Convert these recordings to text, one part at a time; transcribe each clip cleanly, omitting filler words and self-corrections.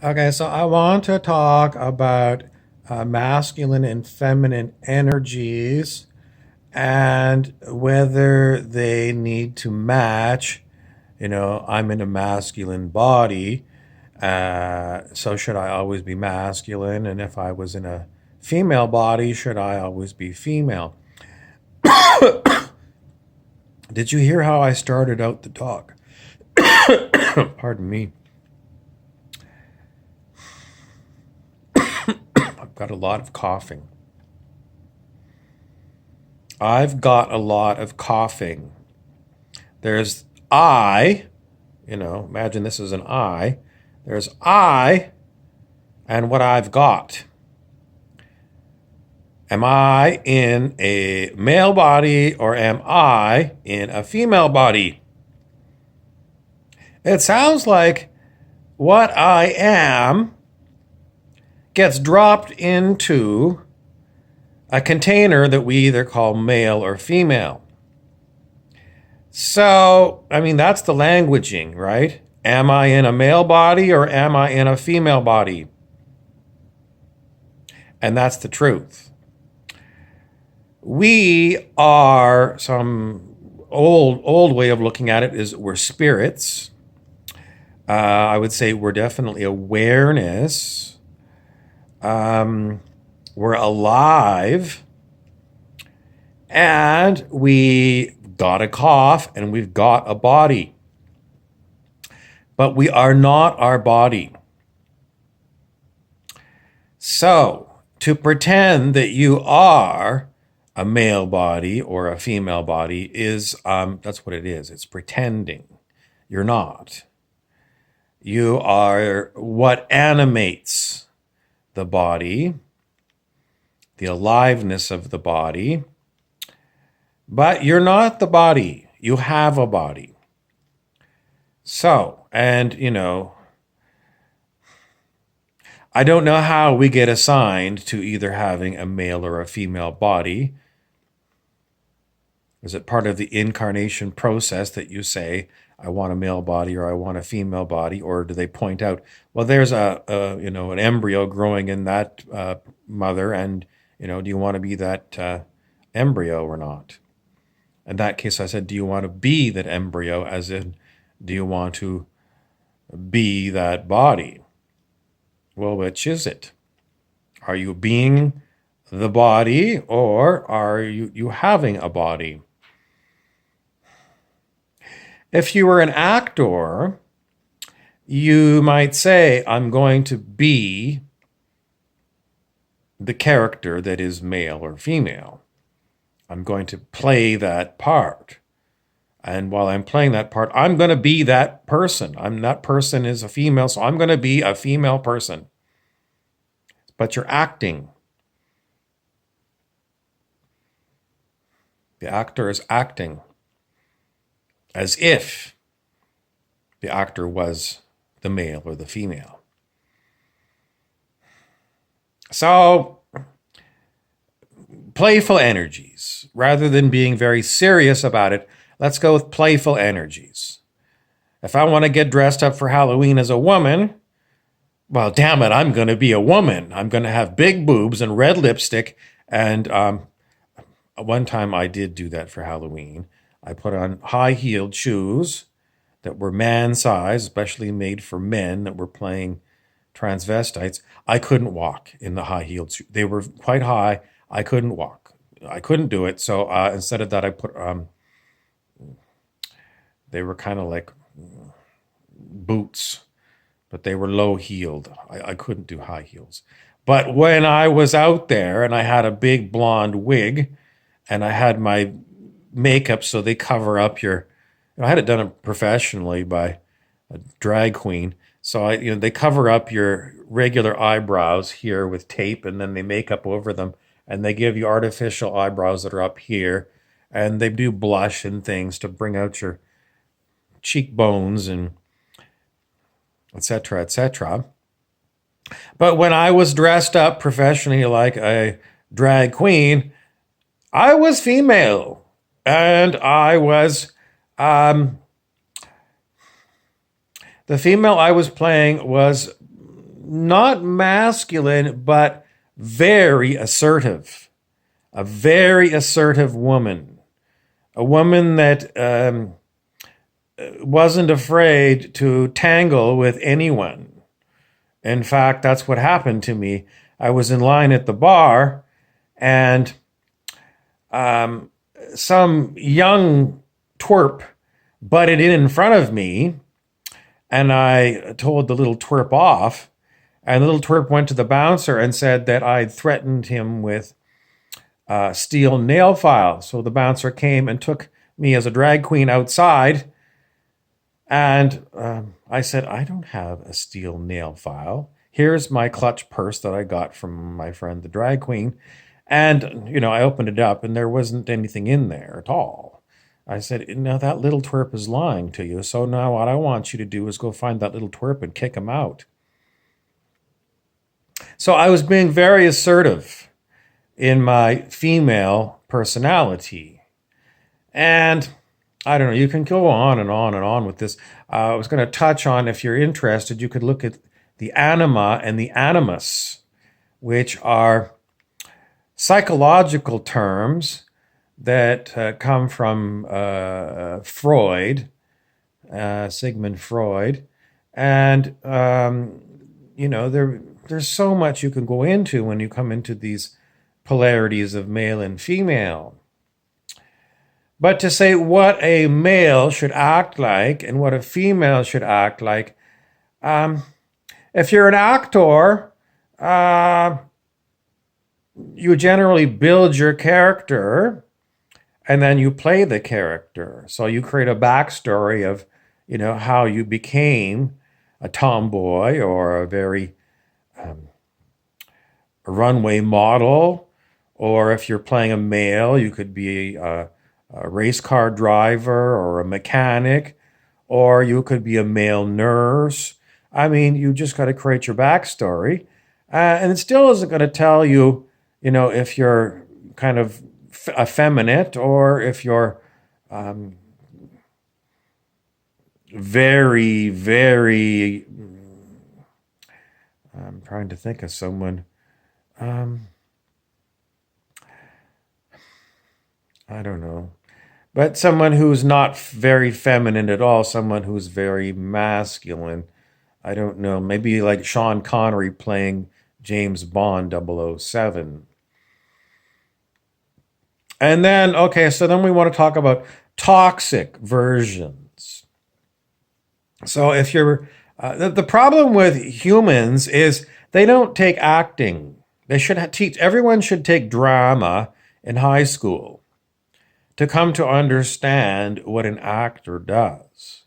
Okay, so I want to talk about masculine and feminine energies and whether they need to match. I'm in a masculine body, so should I always be masculine? And if I was in a female body, should I always be female? Did you hear how I started out the talk? Pardon me. I've got a lot of coughing. I've got a lot of coughing. There's I, imagine this is an I. There's I and what I've got. Am I in a male body or am I in a female body? It sounds like what I am gets dropped into a container that we either call male or female. So, that's the languaging, right? Am I in a male body or am I in a female body? And that's the truth. We are, some old way of looking at it is we're spirits. I would say we're definitely awareness. We're alive. And we got a cough and we've got a body. But we are not our body. So, to pretend that you are a male body or a female body is, that's what it is. It's pretending. You're not. You are what animates the body, the aliveness of the body, but you're not the body. You have a body. So, and I don't know how we get assigned to either having a male or a female body. Is it part of the incarnation process that you say, I want a male body or I want a female body? Or do they point out, well, there's an embryo growing in that mother, and, do you want to be that embryo or not? In that case, I said, do you want to be that embryo, as in, do you want to be that body? Well, which is it? Are you being the body or are you having a body? If you were an actor, you might say, I'm going to be the character that is male or female. I'm going to play that part. And while I'm playing that part, I'm going to be that person. That person is a female, so I'm going to be a female person. But you're acting. The actor is acting as if the actor was the male or the female. So, playful energies. Rather than being very serious about it, let's go with playful energies. If I want to get dressed up for Halloween as a woman, well, damn it, I'm going to be a woman. I'm going to have big boobs and red lipstick. And one time I did do that for Halloween. I put on high-heeled shoes that were man size, especially made for men that were playing transvestites. I couldn't walk in the high-heeled shoes. They were quite high. I couldn't walk. I couldn't do it. So instead of that, I put, they were kind of like boots, but they were low-heeled. I couldn't do high heels. But when I was out there and I had a big blonde wig and I had my makeup so they cover up your, I had it done professionally by a drag queen. So they cover up your regular eyebrows here with tape, and then they make up over them, and they give you artificial eyebrows that are up here, and they do blush and things to bring out your cheekbones and etc., etc. But when I was dressed up professionally like a drag queen, I was female. And I was, the female I was playing was not masculine, but very assertive. A very assertive woman. A woman that wasn't afraid to tangle with anyone. In fact, that's what happened to me. I was in line at the bar, and some young twerp butted in front of me, and I told the little twerp off. And the little twerp went to the bouncer and said that I'd threatened him with steel nail file. So the bouncer came and took me as a drag queen outside. And I said, I don't have a steel nail file. Here's my clutch purse that I got from my friend, the drag queen. And, I opened it up and there wasn't anything in there at all. I said, no, that little twerp is lying to you. So now what I want you to do is go find that little twerp and kick him out. So I was being very assertive in my female personality. And I don't know, you can go on and on and on with this. I was going to touch on, if you're interested, you could look at the anima and the animus, which are psychological terms that come from Freud, Sigmund Freud. And, there's so much you can go into when you come into these polarities of male and female. But to say what a male should act like and what a female should act like, if you're an actor, you generally build your character and then you play the character. So you create a backstory of, how you became a tomboy or a very a runway model, or if you're playing a male, you could be a race car driver or a mechanic, or you could be a male nurse. I mean, you just got to create your backstory. And it still isn't going to tell you, if you're kind of effeminate or if you're very, very, I'm trying to think of someone. I don't know. But someone who's not very feminine at all, someone who's very masculine. I don't know. Maybe like Sean Connery playing James Bond 007. And then, so then we want to talk about toxic versions. So if you're, the problem with humans is they don't take acting. They should teach, everyone should take drama in high school to come to understand what an actor does.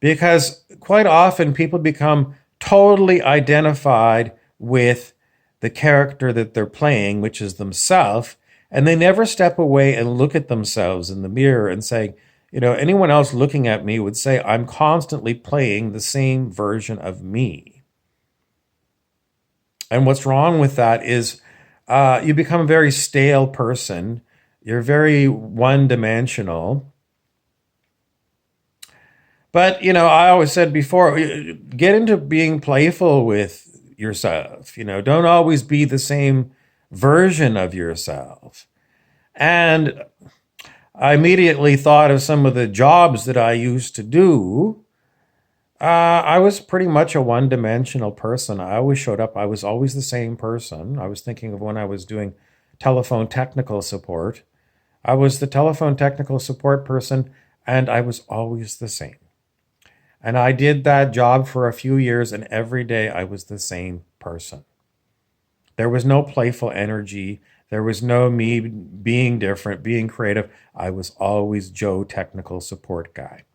Because quite often people become totally identified with the character that they're playing, which is themselves, and they never step away and look at themselves in the mirror and say, anyone else looking at me would say, I'm constantly playing the same version of me. And what's wrong with that is you become a very stale person. You're very one-dimensional. But, I always said before, get into being playful with yourself. Don't always be the same version of yourself. And I immediately thought of some of the jobs that I used to do. I was pretty much a one-dimensional person. I always showed up. I was always the same person. I was thinking of when I was doing telephone technical support. I was the telephone technical support person, and I was always the same. And I did that job for a few years, and every day I was the same person. There was no playful energy. There was no me being different, being creative. I was always Joe, technical support guy.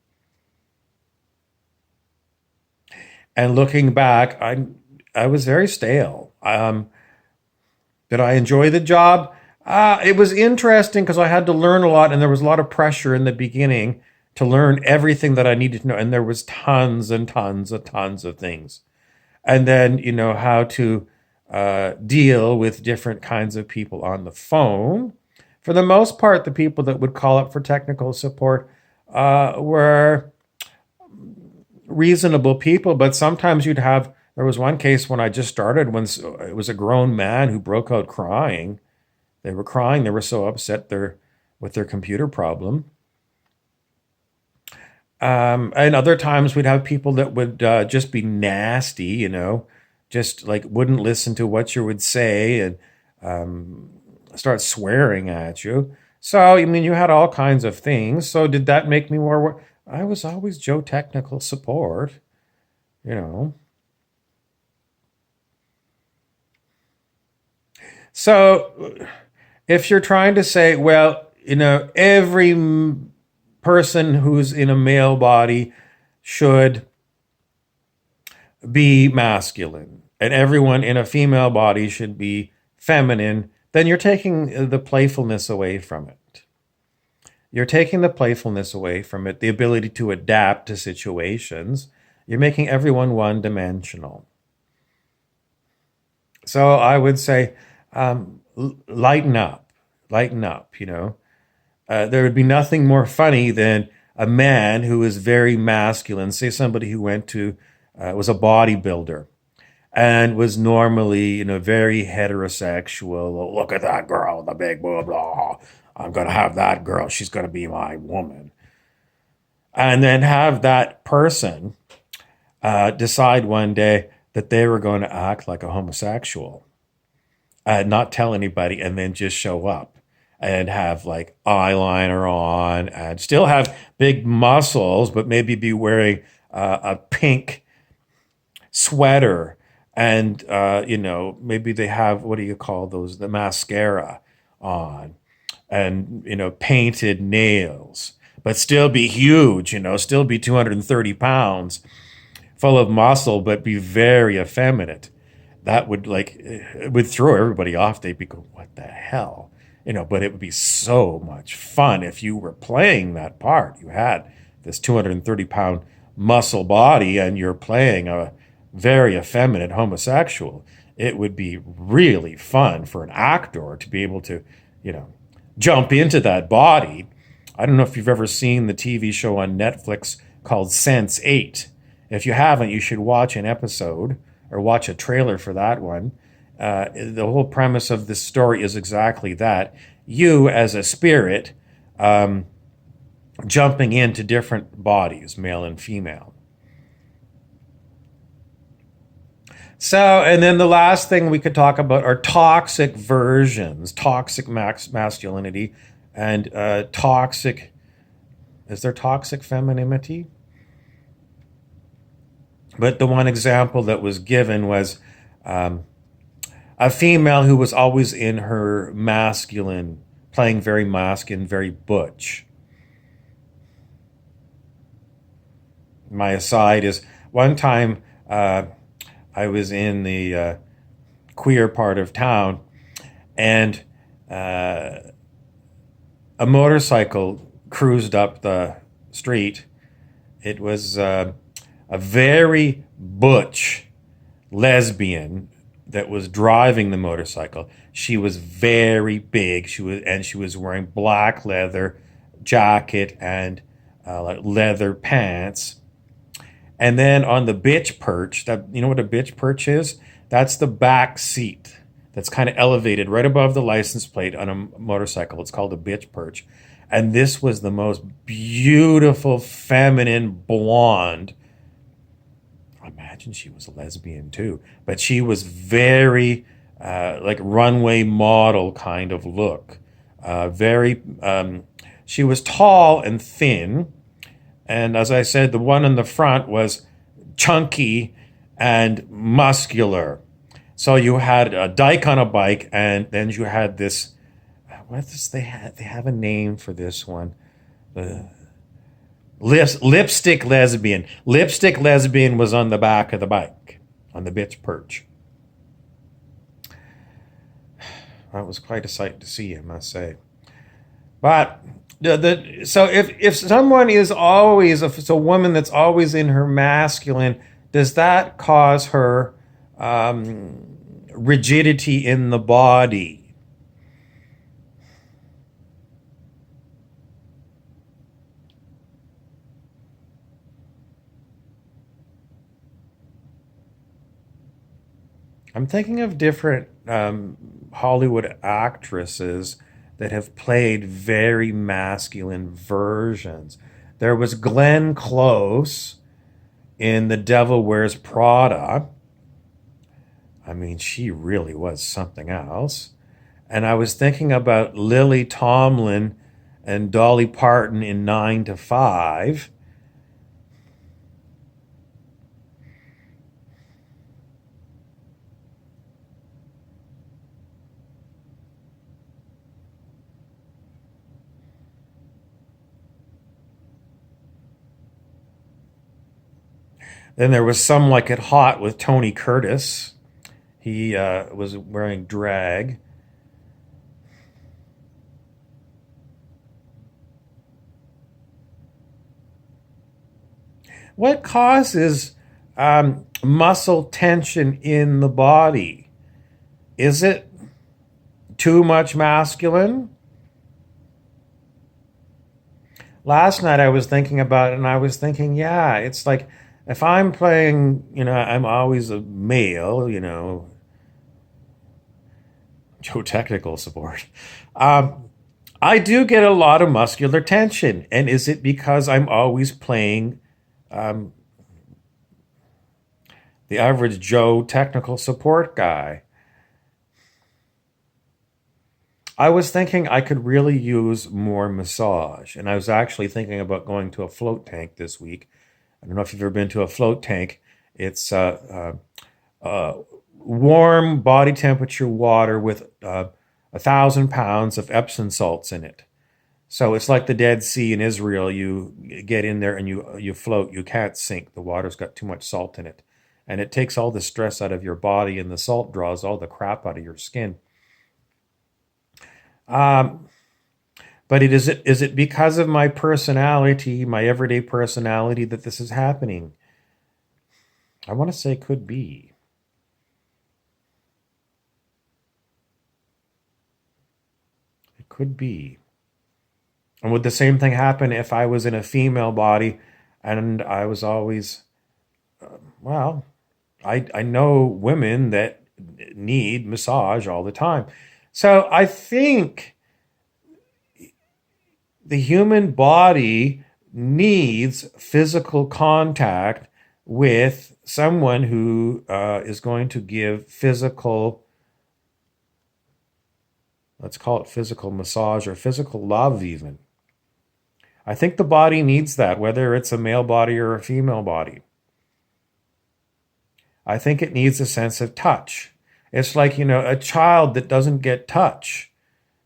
And looking back, I was very stale. Did I enjoy the job? It was interesting because I had to learn a lot, and there was a lot of pressure in the beginning to learn everything that I needed to know. And there was tons and tons of things. And then, how to deal with different kinds of people on the phone. For the most part, the people that would call up for technical support were reasonable people, but sometimes you'd have There was one case when I just started when it was a grown man who broke out crying. They were crying. They were so upset with their computer problem. And other times we'd have people that would just be nasty, just like wouldn't listen to what you would say and start swearing at you. So, I mean, you had all kinds of things. So, did that make me more? I was always Joe Technical Support, you know. So, if you're trying to say, well, every person who's in a male body should be masculine and everyone in a female body should be feminine, then you're taking the playfulness away from it. You're taking the playfulness away from it, the ability to adapt to situations. You're making everyone one dimensional. So I would say, lighten up, lighten up, there would be nothing more funny than a man who is very masculine, say somebody who was a bodybuilder and was normally, very heterosexual. "Oh, look at that girl with the big boobs. Oh, I'm going to have that girl. She's going to be my woman." And then have that person decide one day that they were going to act like a homosexual, not tell anybody, and then just show up and have like eyeliner on and still have big muscles, but maybe be wearing a pink sweater and maybe they have, what do you call those, the mascara on, and painted nails, but still be huge, still be 230 pounds, full of muscle, but be very effeminate. That would like, it would throw everybody off. They'd be going, what the hell? But it would be so much fun if you were playing that part. You had this 230-pound muscle body and you're playing a very effeminate homosexual. It would be really fun for an actor to be able to, you know, jump into that body. I don't know if you've ever seen the TV show on Netflix called Sense8. If you haven't, you should watch an episode or watch a trailer for that one. The whole premise of this story is exactly that. You, as a spirit, jumping into different bodies, male and female. So, and then the last thing we could talk about are toxic versions, toxic masculinity, and toxic. Is there toxic femininity? But the one example that was given was a female who was always in her masculine, playing very masculine, very butch. My aside is one time I was in the queer part of town and a motorcycle cruised up the street. It was a very butch lesbian that was driving the motorcycle. She was very big. She was wearing black leather jacket and like leather pants. And then on the bitch perch, that you know what a bitch perch is? That's the back seat that's kind of elevated right above the license plate on a motorcycle. It's called a bitch perch. And this was the most beautiful, feminine blonde. I imagine she was a lesbian too, but she was very like runway model kind of look. Very, she was tall and thin, and as I said, the one in the front was chunky and muscular. So you had a dyke on a bike, and then you had this. What is they have? They have a name for this one. Lipstick lesbian. Lipstick lesbian was on the back of the bike, on the bitch perch. That was quite a sight to see, I must say. But so if someone is always, if it's a woman that's always in her masculine, does that cause her rigidity in the body? I'm thinking of different Hollywood actresses that have played very masculine versions. There was Glenn Close in The Devil Wears Prada. I mean, she really was something else. And I was thinking about Lily Tomlin and Dolly Parton in 9 to 5. Then there was Some Like It Hot with Tony Curtis. He was wearing drag. What causes muscle tension in the body? Is it too much masculine? Last night I was thinking about it and I was thinking, yeah, it's like if I'm playing, I'm always a male, Joe technical support. Um, I do get a lot of muscular tension. And is it because I'm always playing um, the average Joe technical support guy? I was thinking I could really use more massage. And I was actually thinking about going to a float tank this week. I don't know if you've ever been to a float tank. It's warm body temperature water with 1,000 pounds of Epsom salts in it. So it's like the Dead Sea in Israel. You get in there and you float. You can't sink. The water's got too much salt in it, and it takes all the stress out of your body, and the salt draws all the crap out of your skin. Um, but is it because of my personality, my everyday personality, that this is happening? I want to say could be. It could be. And would the same thing happen if I was in a female body and I was always, well, I know women that need massage all the time. So I think the human body needs physical contact with someone who is going to give physical, let's call it physical massage or physical love, even. I think the body needs that, whether it's a male body or a female body. I think it needs a sense of touch. It's like, a child that doesn't get touch.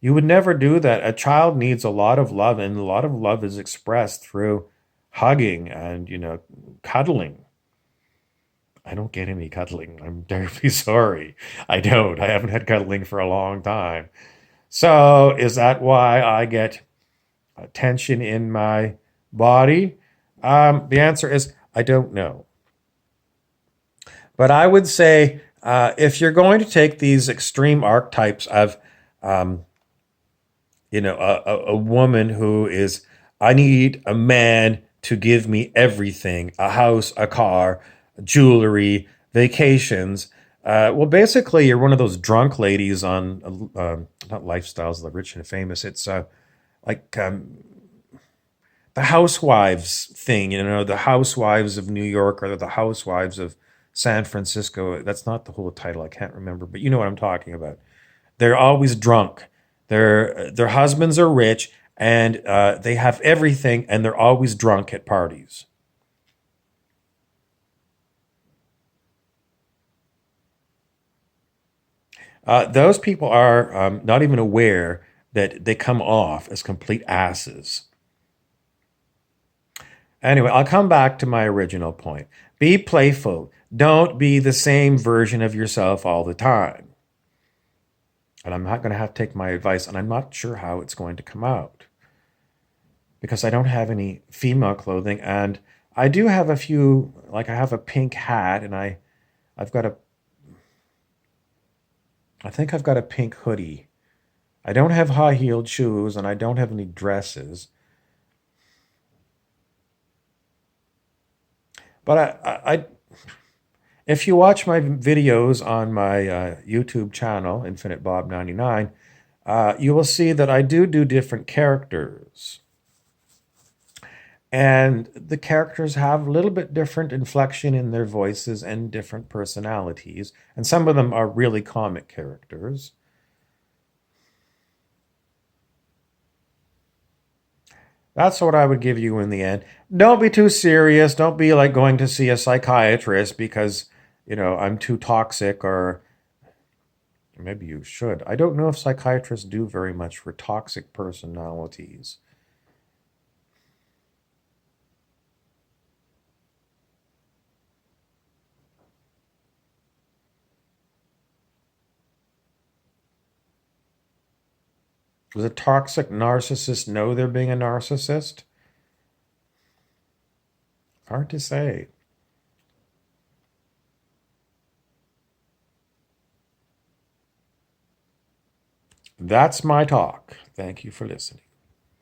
You would never do that. A child needs a lot of love, and a lot of love is expressed through hugging and, cuddling. I don't get any cuddling. I'm terribly sorry. I don't. I haven't had cuddling for a long time. So, is that why I get tension in my body? The answer is I don't know. But I would say if you're going to take these extreme archetypes of, um, a woman who is, I need a man to give me everything, a house, a car, jewelry, vacations. Well, basically, you're one of those drunk ladies on, not Lifestyles of the Rich and Famous. It's like the housewives thing, the housewives of New York or the housewives of San Francisco. That's not the whole title. I can't remember, but you know what I'm talking about. They're always drunk. Their husbands are rich and they have everything, and they're always drunk at parties. Those people are not even aware that they come off as complete asses. Anyway, I'll come back to my original point. Be playful. Don't be the same version of yourself all the time. And I'm not going to have to take my advice, and I'm not sure how it's going to come out because I don't have any female clothing, and I do have a few. Like I have a pink hat, and I've got a, I think I've got a pink hoodie. I don't have high heeled shoes, and I don't have any dresses. But I If you watch my videos on my YouTube channel, Infinite Bob 99, you will see that I do different characters. And the characters have a little bit different inflection in their voices and different personalities. And some of them are really comic characters. That's what I would give you in the end. Don't be too serious. Don't be like going to see a psychiatrist because, I'm too toxic, or maybe you should. I don't know if psychiatrists do very much for toxic personalities. Does a toxic narcissist know they're being a narcissist? Hard to say. That's my talk. Thank you for listening.